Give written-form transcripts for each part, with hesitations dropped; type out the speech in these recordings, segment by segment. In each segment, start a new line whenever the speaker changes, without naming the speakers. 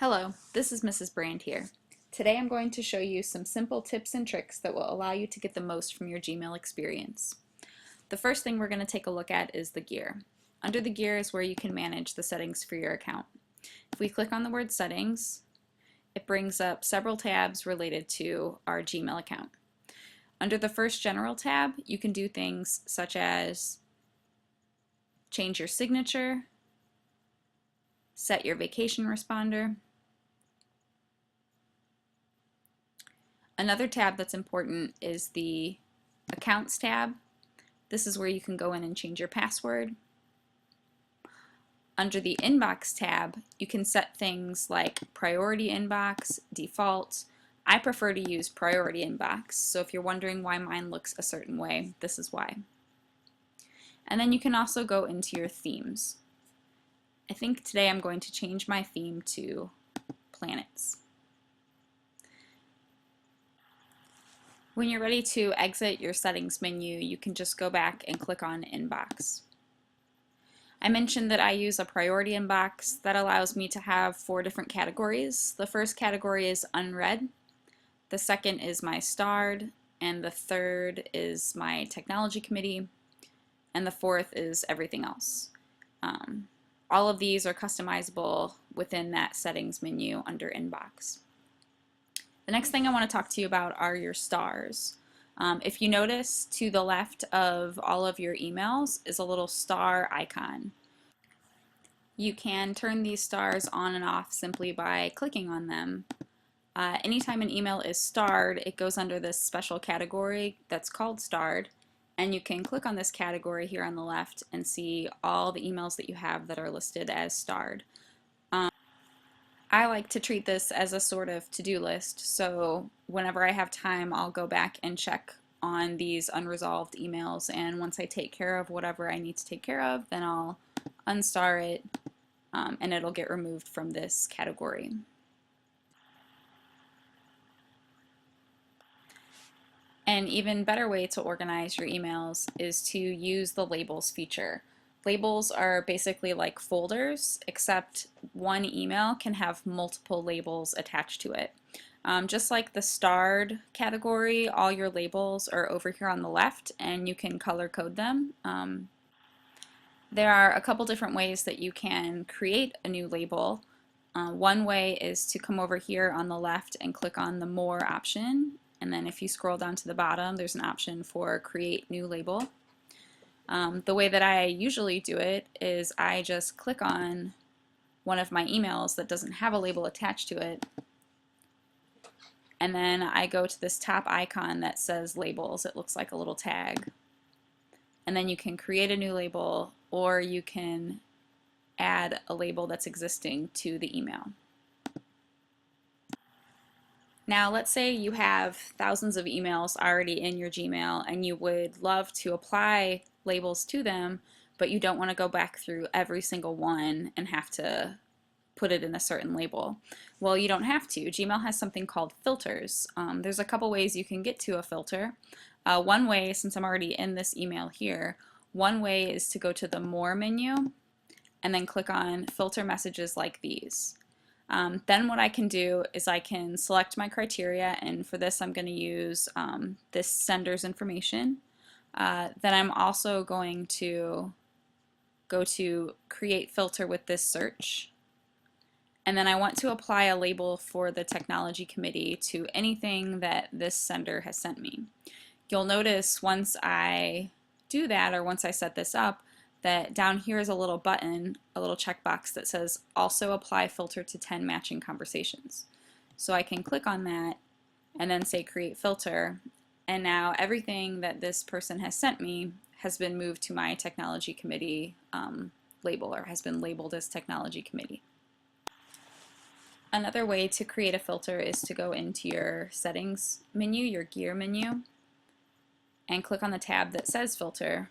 Hello, this is Mrs. Brand here. Today I'm going to show you some simple tips and tricks that will allow you to get the most from your Gmail experience. The first thing we're going to take a look at is the gear. Under the gear is where you can manage the settings for your account. If we click on the word settings, it brings up several tabs related to our Gmail account. Under the first general tab, you can do things such as change your signature, set your vacation responder. Another tab that's important is the Accounts tab. This is where you can go in and change your password. Under the Inbox tab, you can set things like priority inbox, default. I prefer to use priority inbox, so if you're wondering why mine looks a certain way, this is why. And then you can also go into your themes. I think today I'm going to change my theme to planets. When you're ready to exit your settings menu, you can just go back and click on Inbox. I mentioned that I use a priority inbox that allows me to have 4 different categories. The first category is unread, the second is my starred, and the third is my technology committee, and the fourth is everything else. All of these are customizable within that settings menu under Inbox. The next thing I want to talk to you about are your stars. If you notice, to the left of all of your emails is a little star icon. You can turn these stars on and off simply by clicking on them. Anytime an email is starred, it goes under this special category that's called starred, and you can click on this category here on the left and see all the emails that you have that are listed as starred. I like to treat this as a sort of to-do list, so whenever I have time, I'll go back and check on these unresolved emails, and once I take care of whatever I need to take care of, then I'll unstar it, and it'll get removed from this category. An even better way to organize your emails is to use the labels feature. Labels are basically like folders, except one email can have multiple labels attached to it. Just like the starred category, all your labels are over here on the left and you can color code them. There are a couple different ways that you can create a new label. One way is to come over here on the left and click on the More option, and then if you scroll down to the bottom, there's an option for Create New Label. The way that I usually do it is I just click on one of my emails that doesn't have a label attached to it, and then I go to this top icon that says Labels. It looks like a little tag. And then you can create a new label, or you can add a label that's existing to the email. Now let's say you have thousands of emails already in your Gmail and you would love to apply labels to them, but you don't want to go back through every single one and have to put it in a certain label. Well, you don't have to. Gmail has something called filters. There's a couple ways you can get to a filter. One way, since I'm already in this email here, one way is to go to the More menu and then click on Filter Messages like these. Then what I can do is I can select my criteria, and for this I'm going to use this sender's information. Then I'm also going to go to Create Filter with this search. And then I want to apply a label for the technology committee to anything that this sender has sent me. You'll notice once I do that, or once I set this up, that down here is a little button, a little checkbox that says also apply filter to 10 matching conversations. So I can click on that and then say create filter, and now everything that this person has sent me has been moved to my technology committee label, or has been labeled as technology committee. Another way to create a filter is to go into your settings menu, your gear menu, and click on the tab that says filter.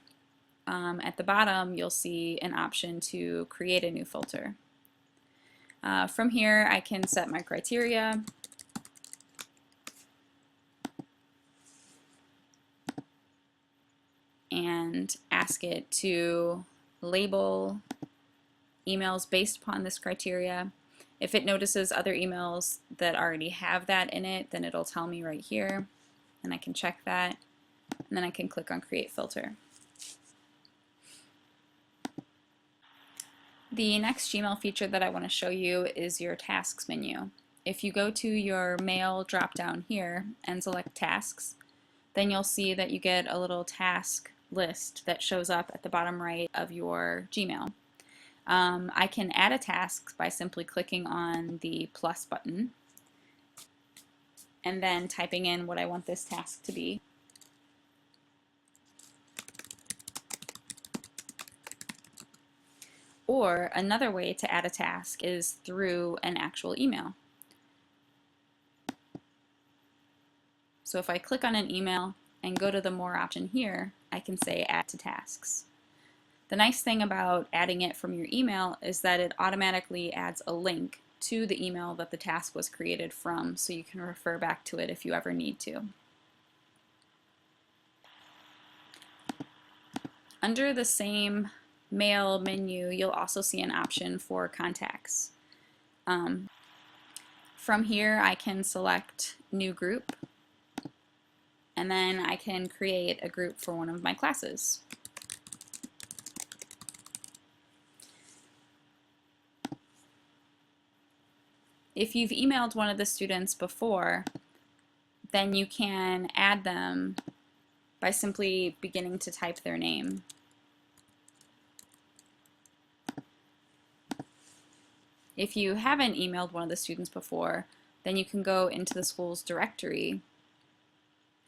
At the bottom you'll see an option to create a new filter. From here I can set my criteria, and ask it to label emails based upon this criteria, If it notices other emails that already have that in it, then it'll tell me right here, and I can check that, and then I can click on Create Filter. The next Gmail feature that I want to show you is your Tasks menu. If you go to your Mail drop-down here and select Tasks, then you'll see that you get a little task list that shows up at the bottom right of your Gmail. I can add a task by simply clicking on the plus button and then typing in what I want this task to be. Or another way to add a task is through an actual email. So if I click on an email and go to the More option here, I can say Add to Tasks. The nice thing about adding it from your email is that it automatically adds a link to the email that the task was created from, so you can refer back to it if you ever need to. Under the same Mail menu, you'll also see an option for contacts. From here, I can select New Group, and then I can create a group for one of my classes. If you've emailed one of the students before, then you can add them by simply beginning to type their name. If you haven't emailed one of the students before, then you can go into the school's directory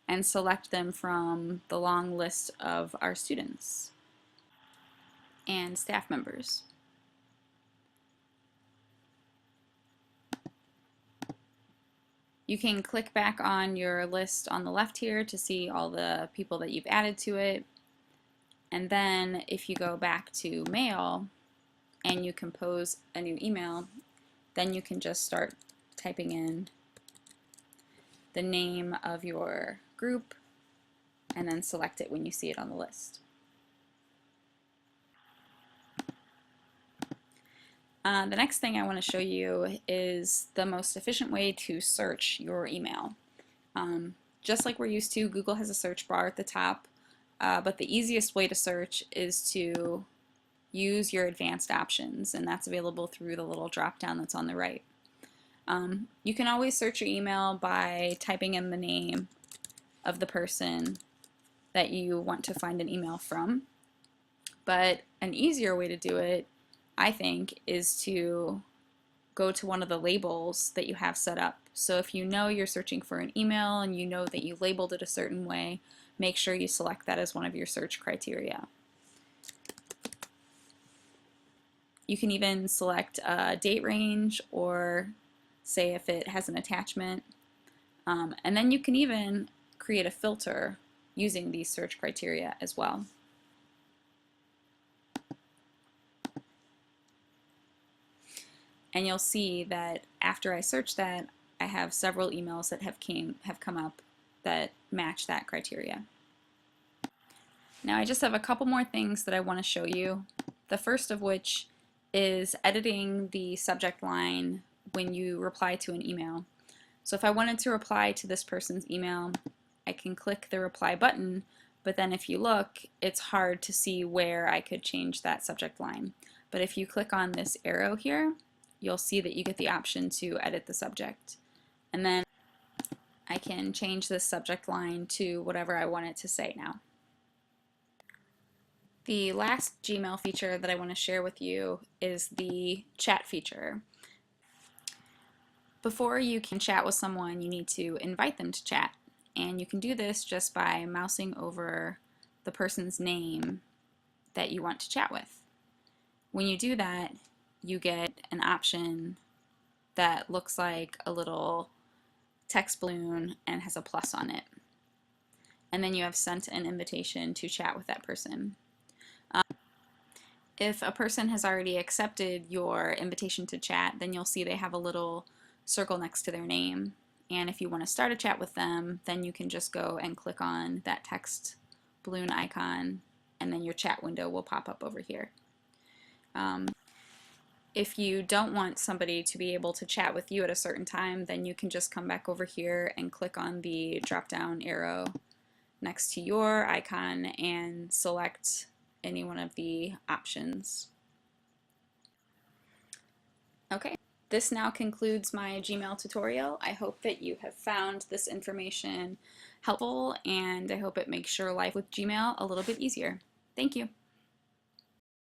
and select them from the long list of our students and staff members. You can click back on your list on the left here to see all the people that you've added to it. And then if you go back to Mail and you compose a new email, then you can just start typing in the name of your group and then select it when you see it on the list. The next thing I want to show you is the most efficient way to search your email. Just like we're used to, Google has a search bar at the top, but the easiest way to search is to use your advanced options, and that's available through the little drop down that's on the right. You can always search your email by typing in the name of the person that you want to find an email from, but an easier way to do it, I think, is to go to one of the labels that you have set up. So if you know you're searching for an email and you know that you labeled it a certain way, make sure you select that as one of your search criteria. You can even select a date range, or say if it has an attachment. And then you can even create a filter using these search criteria as well. And you'll see that after I search that, I have several emails that have come up that match that criteria. Now I just have a couple more things that I want to show you. The first of which is editing the subject line when you reply to an email. So if I wanted to reply to this person's email, I can click the reply button, but then if you look, it's hard to see where I could change that subject line. But if you click on this arrow here, you'll see that you get the option to edit the subject. And then I can change this subject line to whatever I want it to say now. The last Gmail feature that I want to share with you is the chat feature. Before you can chat with someone, you need to invite them to chat. And you can do this just by mousing over the person's name that you want to chat with. When you do that, you get an option that looks like a little text balloon and has a plus on it. And then you have sent an invitation to chat with that person. If a person has already accepted your invitation to chat, then you'll see they have a little circle next to their name. And if you want to start a chat with them, then you can just go and click on that text balloon icon, and then your chat window will pop up over here. If you don't want somebody to be able to chat with you at a certain time, then you can just come back over here and click on the drop down arrow next to your icon and select any one of the options. Okay, this now concludes my Gmail tutorial. I hope that you have found this information helpful, and I hope it makes your life with Gmail a little bit easier. Thank you.